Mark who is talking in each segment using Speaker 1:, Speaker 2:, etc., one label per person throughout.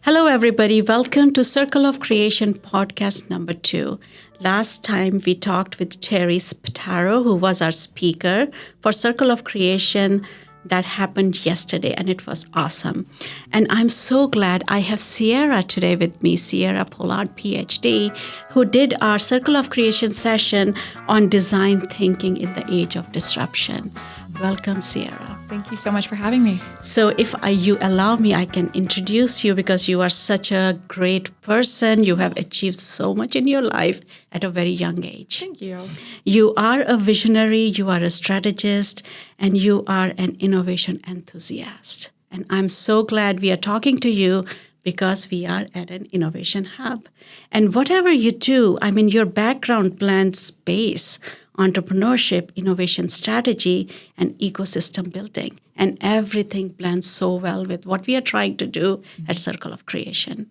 Speaker 1: Hello, everybody. Welcome to Circle of Creation podcast number 2. Last time we talked with Terry Spataro, who was our speaker for Circle of Creation that happened yesterday, and it was awesome. And I'm so glad I have Sierra today with me, Sierra Pollard, PhD, who did our Circle of Creation session on design thinking in the age of disruption. Welcome, Sierra.
Speaker 2: Thank you so much for having me.
Speaker 1: So if you allow me, I can introduce you because you are such a great person. You have achieved so much in your life at a very young age.
Speaker 2: Thank you.
Speaker 1: You are a visionary, you are a strategist, and you are an innovation enthusiast. And I'm so glad we are talking to you because we are at an innovation hub. And whatever you do, your background blends space, entrepreneurship, innovation strategy, and ecosystem building. And everything blends so well with what we are trying to do at Circle of Creation.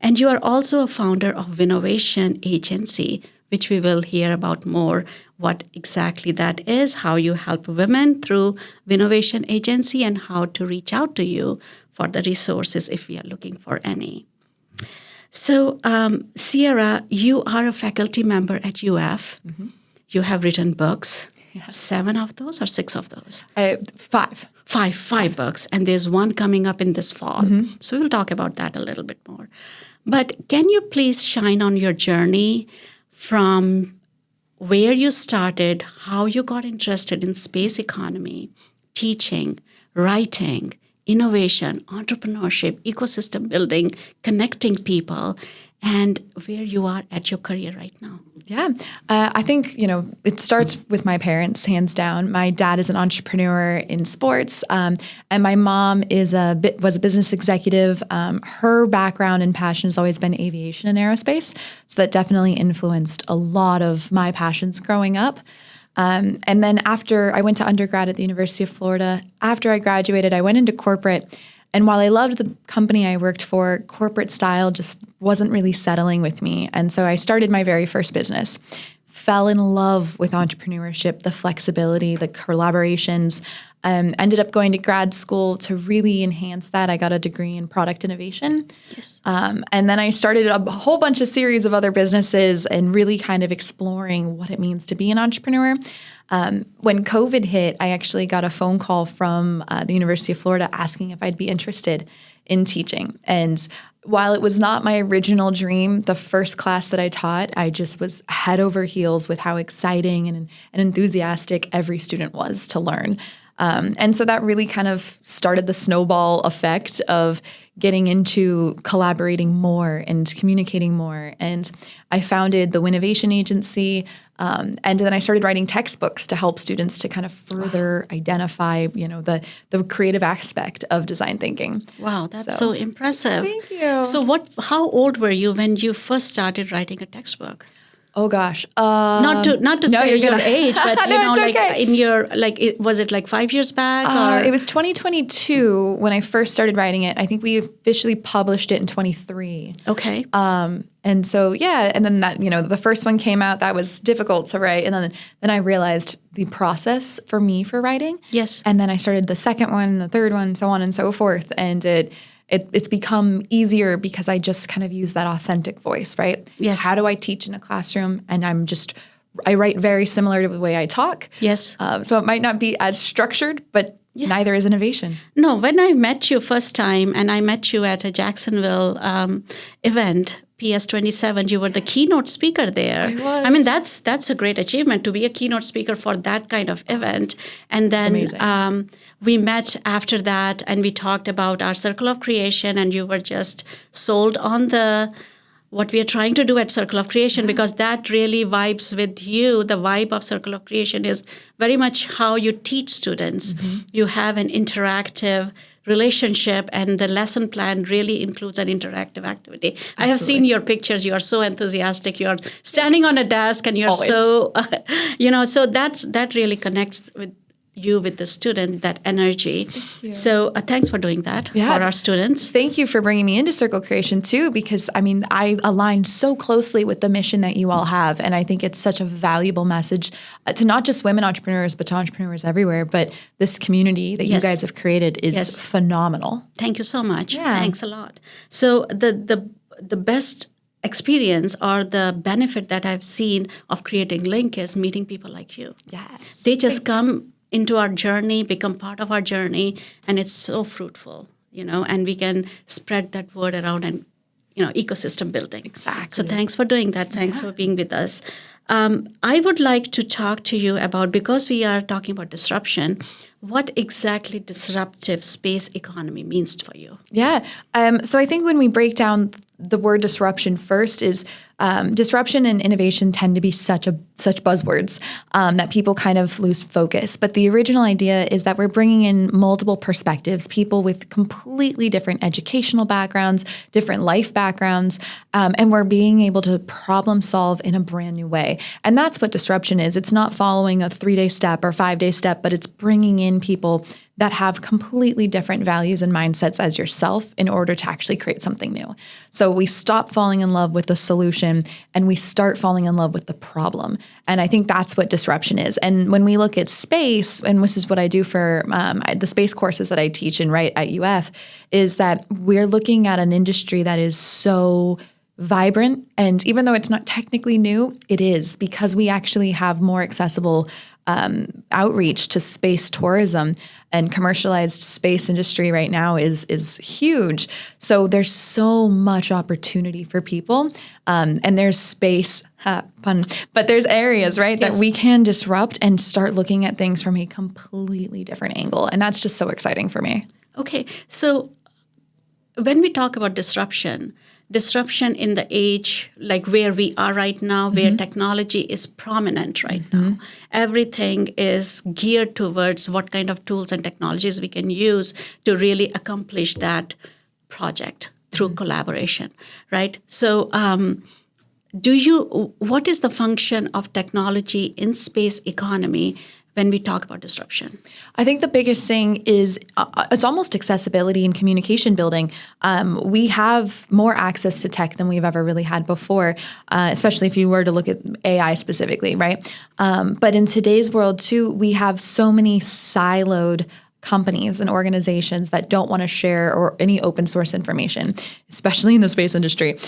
Speaker 1: And you are also a founder of Vinnovation Agency, which we will hear about more, what exactly that is, how you help women through Vinnovation Agency, and how to reach out to you for the resources if we are looking for any. So, Sierra, you are a faculty member at UF. Mm-hmm. You have written books, 7 of those or 6 of those?
Speaker 2: 5.
Speaker 1: Five books, and there's one coming up in this fall. Mm-hmm. So we'll talk about that a little bit more. But can you please shine on your journey from where you started, how you got interested in space economy, teaching, writing, innovation, entrepreneurship, ecosystem building, connecting people, and where you are at your career right now?
Speaker 2: Yeah, I think, it starts with my parents, hands down. My dad is an entrepreneur in sports, and my mom was a business executive. Her background and passion has always been aviation and aerospace, so that definitely influenced a lot of my passions growing up. And then after I went to undergrad at the University of Florida, after I graduated, I went into corporate. And while I loved the company I worked for, corporate style just wasn't really settling with me. And so I started my very first business, fell in love with entrepreneurship, the flexibility, the collaborations, ended up going to grad school to really enhance that. I got a degree in product innovation.
Speaker 1: Yes.
Speaker 2: And then I started a whole bunch of series of other businesses and really kind of exploring what it means to be an entrepreneur. When COVID hit, I actually got a phone call from the University of Florida asking if I'd be interested in teaching. And while it was not my original dream, the first class that I taught, I just was head over heels with how exciting and enthusiastic every student was to learn. And so that really kind of started the snowball effect of getting into collaborating more and communicating more. And I founded the Vinnovation Agency, and then I started writing textbooks to help students to kind of further identify, the creative aspect of design thinking.
Speaker 1: Wow, that's so impressive.
Speaker 2: Thank you.
Speaker 1: So how old were you when you first started writing a textbook?
Speaker 2: Oh gosh,
Speaker 1: not to say your age, but
Speaker 2: no, okay.
Speaker 1: In your was it like 5 years back? Or?
Speaker 2: It was 2022 when I first started writing it. I think we officially published it in 23.
Speaker 1: Okay.
Speaker 2: And so and then that the first one came out. That was difficult to write, and then I realized the process for me for writing.
Speaker 1: Yes.
Speaker 2: And then I started the second one, the third one, so on and so forth, and It's become easier because I just kind of use that authentic voice, right?
Speaker 1: Yes.
Speaker 2: How do I teach in a classroom? And I write very similar to the way I talk.
Speaker 1: Yes.
Speaker 2: So it might not be as structured, but neither is innovation.
Speaker 1: No, when I met you first time, and I met you at a Jacksonville event, PS27, you were the keynote speaker there.
Speaker 2: I was.
Speaker 1: That's a great achievement to be a keynote speaker for that kind of event. And then we met after that, and we talked about our Circle of Creation, and you were just sold on what we are trying to do at Circle of Creation, because that really vibes with you. The vibe of Circle of Creation is very much how you teach students. Mm-hmm. You have an interactive relationship, and the lesson plan really includes an interactive activity. Absolutely. I have seen your pictures. You are so enthusiastic. You are standing on a desk, and you're Always. So, so that really connects with you with the student, that energy. So thanks for doing that for our students.
Speaker 2: Thank you for bringing me into Circle Creation too, because I mean, I align so closely with the mission that you all have. And I think it's such a valuable message to not just women entrepreneurs, but to entrepreneurs everywhere. But this community that you guys have created is phenomenal.
Speaker 1: Thank you so much. Thanks a lot. So the best experience or the benefit that I've seen of creating Link is meeting people like you.
Speaker 2: Yes.
Speaker 1: They just come into our journey, become part of our journey, and it's so fruitful, and we can spread that word around and, ecosystem building.
Speaker 2: Exactly.
Speaker 1: So thanks for doing that. Thanks for being with us. I would like to talk to you about, because we are talking about disruption, what exactly disruptive space economy means for you.
Speaker 2: Yeah. So I think when we break down the word disruption first is disruption and innovation tend to be such buzzwords that people kind of lose focus. But the original idea is that we're bringing in multiple perspectives, people with completely different educational backgrounds, different life backgrounds, and we're being able to problem solve in a brand new way. And that's what disruption is. It's not following a 3-day step or 5-day step, but it's bringing in people that have completely different values and mindsets as yourself in order to actually create something new. So we stop falling in love with the solution and we start falling in love with the problem. And I think that's what disruption is. And when we look at space, and this is what I do for the space courses that I teach and write at UF, is that we're looking at an industry that is so vibrant. And even though it's not technically new, it is, because we actually have more accessible outreach to space tourism, and commercialized space industry right now is huge. So there's so much opportunity for people, and there's space, pun, but there's areas, right, that we can disrupt and start looking at things from a completely different angle. And that's just so exciting for me.
Speaker 1: Okay. So when we talk about disruption in the age like where we are right now, where technology is prominent right now, everything is geared towards what kind of tools and technologies we can use to really accomplish that project through collaboration, right? So what is the function of technology in space economy when we talk about disruption?
Speaker 2: I think the biggest thing is it's almost accessibility and communication building. We have more access to tech than we've ever really had before, especially if you were to look at AI specifically, right? But in today's world too, we have so many siloed companies and organizations that don't want to share or any open source information, especially in the space industry.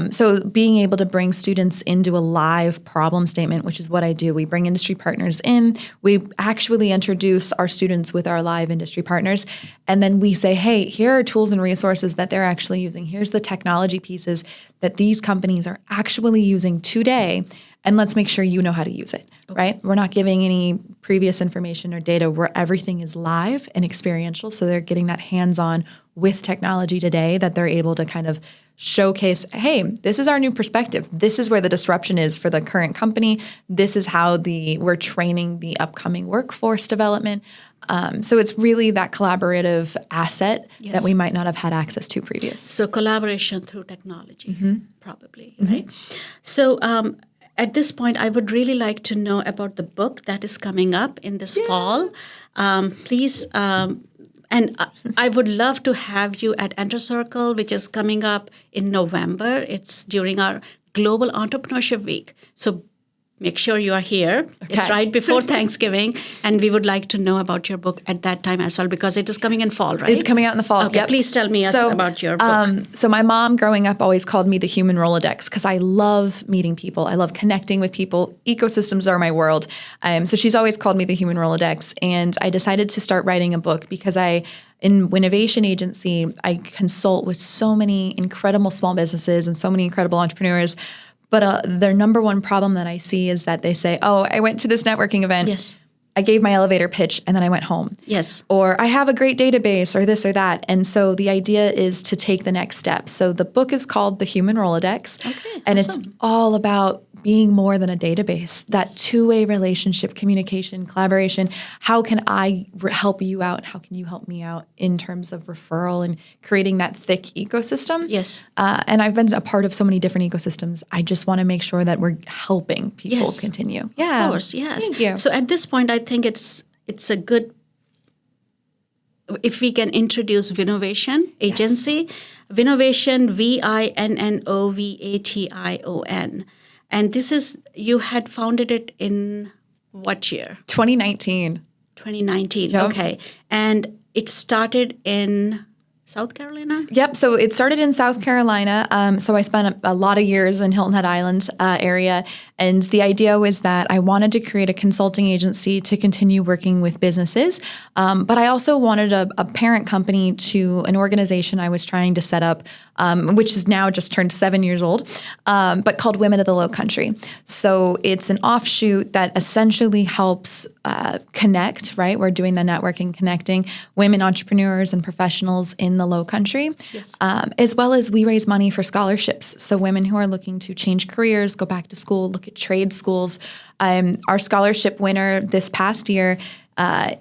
Speaker 2: So being able to bring students into a live problem statement, which is what I do. We bring industry partners in. We actually introduce our students with our live industry partners. And then we say, hey, here are tools and resources that they're actually using. Here's the technology pieces that these companies are actually using today. And let's make sure you know how to use it, right? We're not giving any previous information or data where everything is live and experiential. So they're getting that hands-on with technology today that they're able to kind of showcase, hey, this is our new perspective. This is where the disruption is for the current company. This is how we're training the upcoming workforce development. So it's really that collaborative asset that we might not have had access to previous.
Speaker 1: So collaboration through technology, probably, right? So at this point, I would really like to know about the book that is coming up in this fall. Please, and I would love to have you at Enter Circle, which is coming up in November. It's during our Global Entrepreneurship Week. So make sure you are here. Okay. It's right before Thanksgiving. And we would like to know about your book at that time as well, because it is coming in fall, right?
Speaker 2: It's coming out in the fall.
Speaker 1: Okay, please tell me about your book.
Speaker 2: So my mom growing up always called me the human Rolodex because I love meeting people. I love connecting with people. Ecosystems are my world. So she's always called me the human Rolodex. And I decided to start writing a book because in Winnovation Agency, I consult with so many incredible small businesses and so many incredible entrepreneurs. But their number one problem that I see is that they say, oh, I went to this networking event.
Speaker 1: Yes.
Speaker 2: I gave my elevator pitch and then I went home.
Speaker 1: Yes.
Speaker 2: Or I have a great database or this or that. And so the idea is to take the next step. So the book is called The Human Rolodex.
Speaker 1: Okay,
Speaker 2: and
Speaker 1: awesome.
Speaker 2: It's all about being more than a database, that two-way relationship, communication, collaboration. How can I help you out? How can you help me out in terms of referral and creating that thick ecosystem?
Speaker 1: Yes.
Speaker 2: And I've been a part of so many different ecosystems. I just want to make sure that we're helping people continue.
Speaker 1: Yeah. Of course, yes.
Speaker 2: Thank you.
Speaker 1: So at this point, I think it's it's a good, if we can introduce Vinnovation Agency. Vinnovation, Vinnovation. And this is, you had founded it in what year?
Speaker 2: 2019.
Speaker 1: 2019.
Speaker 2: Yep.
Speaker 1: Okay. And it started in South Carolina?
Speaker 2: Yep. So it started in South Carolina. So I spent a lot of years in Hilton Head Island area. And the idea was that I wanted to create a consulting agency to continue working with businesses. But I also wanted a parent company to an organization I was trying to set up, which is now just turned 7 years old, but called Women of the Low Country. So it's an offshoot that essentially helps connect, right? We're doing the networking, connecting women entrepreneurs and professionals in the Low Country,
Speaker 1: Yes.
Speaker 2: As well as we raise money for scholarships. So women who are looking to change careers, go back to school, look at trade schools. Our scholarship winner this past year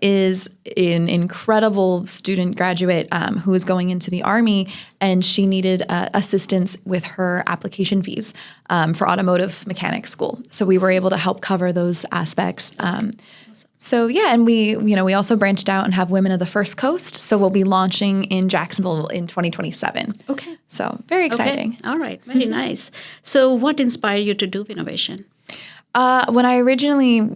Speaker 2: is an incredible student graduate who is going into the Army, and she needed assistance with her application fees for automotive mechanic school. So we were able to help cover those aspects. So yeah, and we also branched out and have Women of the First Coast. So we'll be launching in Jacksonville in 2027.
Speaker 1: Okay.
Speaker 2: So very exciting.
Speaker 1: Okay. All right. Very nice. So what inspired you to do Vinnovation?
Speaker 2: When I originally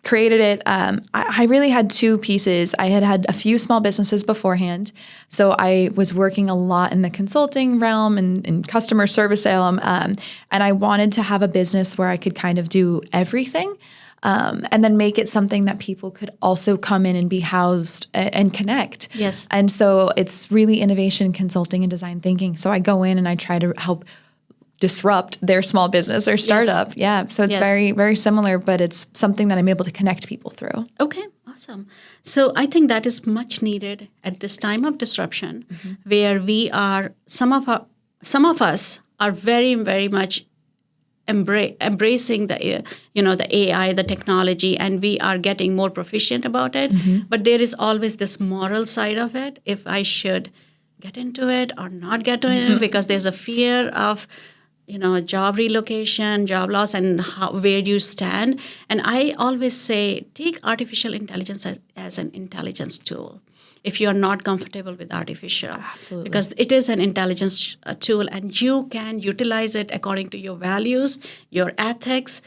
Speaker 2: created it, I really had two pieces. I had a few small businesses beforehand. So I was working a lot in the consulting realm and in customer service realm. And I wanted to have a business where I could kind of do everything. And then make it something that people could also come in and be housed and connect.
Speaker 1: Yes.
Speaker 2: And so it's really innovation, consulting, and design thinking. So I go in and I try to help disrupt their small business or startup.
Speaker 1: Yes.
Speaker 2: Yeah. So it's
Speaker 1: Yes.
Speaker 2: very, very similar, but it's something that I'm able to connect people through.
Speaker 1: Okay, awesome. So I think that is much needed at this time of disruption, where we are, some of us are very, very much embracing the AI, the technology, and we are getting more proficient about it. But there is always this moral side of it, if I should get into it or not get into it, because there's a fear of job relocation, job loss, and where you stand. And I always say, take artificial intelligence as an intelligence tool. If you're not comfortable with artificial.
Speaker 2: Absolutely.
Speaker 1: Because it is an intelligence tool, and you can utilize it according to your values, your ethics,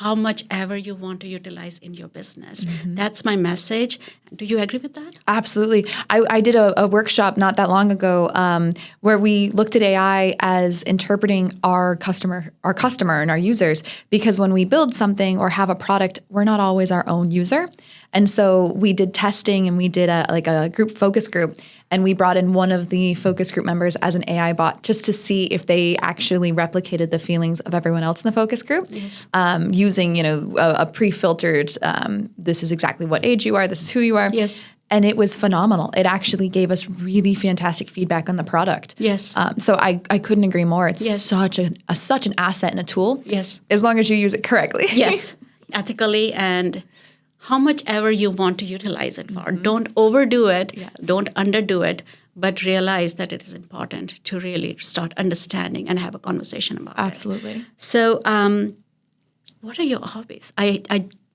Speaker 1: how much ever you want to utilize in your business. That's my message. Do you agree with that?
Speaker 2: Absolutely. I did a workshop not that long ago where we looked at AI as interpreting our customer and our users, because when we build something or have a product, we're not always our own user. And so we did testing, and we did a group focus group, and we brought in one of the focus group members as an AI bot just to see if they actually replicated the feelings of everyone else in the focus group.
Speaker 1: Yes.
Speaker 2: Using a pre-filtered, this is exactly what age you are, this is who you are.
Speaker 1: Yes.
Speaker 2: And it was phenomenal. It actually gave us really fantastic feedback on the product.
Speaker 1: Yes.
Speaker 2: So I couldn't agree more. It's
Speaker 1: Yes.
Speaker 2: such an asset and a tool.
Speaker 1: Yes.
Speaker 2: As long as you use it correctly.
Speaker 1: Yes, ethically, and how much ever you want to utilize it for. Don't overdo it, don't underdo it, but realize that it is important to really start understanding and have a conversation about it.
Speaker 2: Absolutely.
Speaker 1: So what are your hobbies? I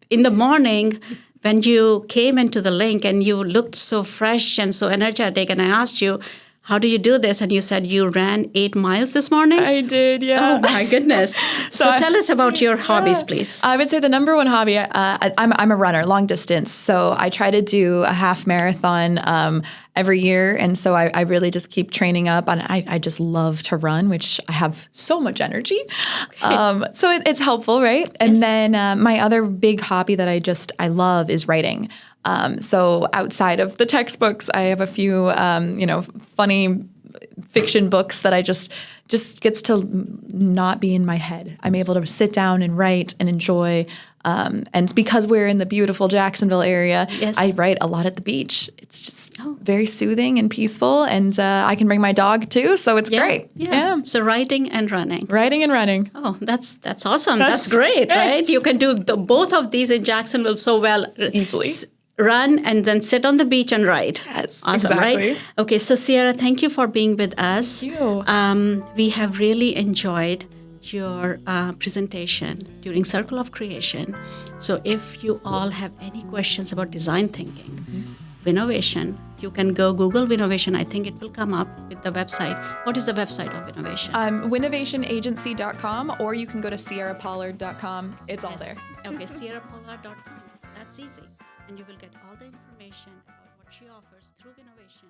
Speaker 1: in the morning, when you came into the link and you looked so fresh and so energetic, and I asked you, how do you do this? And you said you ran 8 miles this morning?
Speaker 2: I did, yeah.
Speaker 1: Oh, my goodness. So tell us about your hobbies, please.
Speaker 2: I would say the number one hobby, I'm a runner, long distance. So I try to do a half marathon every year. And so I really just keep training up. And I just love to run, which I have so much energy. Okay. So it's helpful, right? And
Speaker 1: Yes.
Speaker 2: then my other big hobby that I love is writing. So outside of the textbooks, I have a few, funny fiction books that I just gets to not be in my head. I'm able to sit down and write and enjoy. And because we're in the beautiful Jacksonville area,
Speaker 1: Yes.
Speaker 2: I write a lot at the beach. It's just very soothing and peaceful. And I can bring my dog too. So it's great.
Speaker 1: Yeah. So writing and running.
Speaker 2: Writing and running.
Speaker 1: Oh, that's awesome. That's great, right? You can do both of these in Jacksonville so well.
Speaker 2: Easily.
Speaker 1: Run and then sit on the beach and write.
Speaker 2: Yes,
Speaker 1: awesome,
Speaker 2: exactly.
Speaker 1: Right? Okay, so Sierra, thank you for being with us.
Speaker 2: Thank you.
Speaker 1: We have really enjoyed your presentation during Circle of Creation. So if you all have any questions about design thinking, Innovation, you can go Google Innovation. I think it will come up with the website. What is the website of Innovation?
Speaker 2: Winnovationagency.com, or you can go to sierrapollard.com. It's all there.
Speaker 1: Okay, sierrapollard.com. That's easy. And you will get all the information about what she offers through Innovation.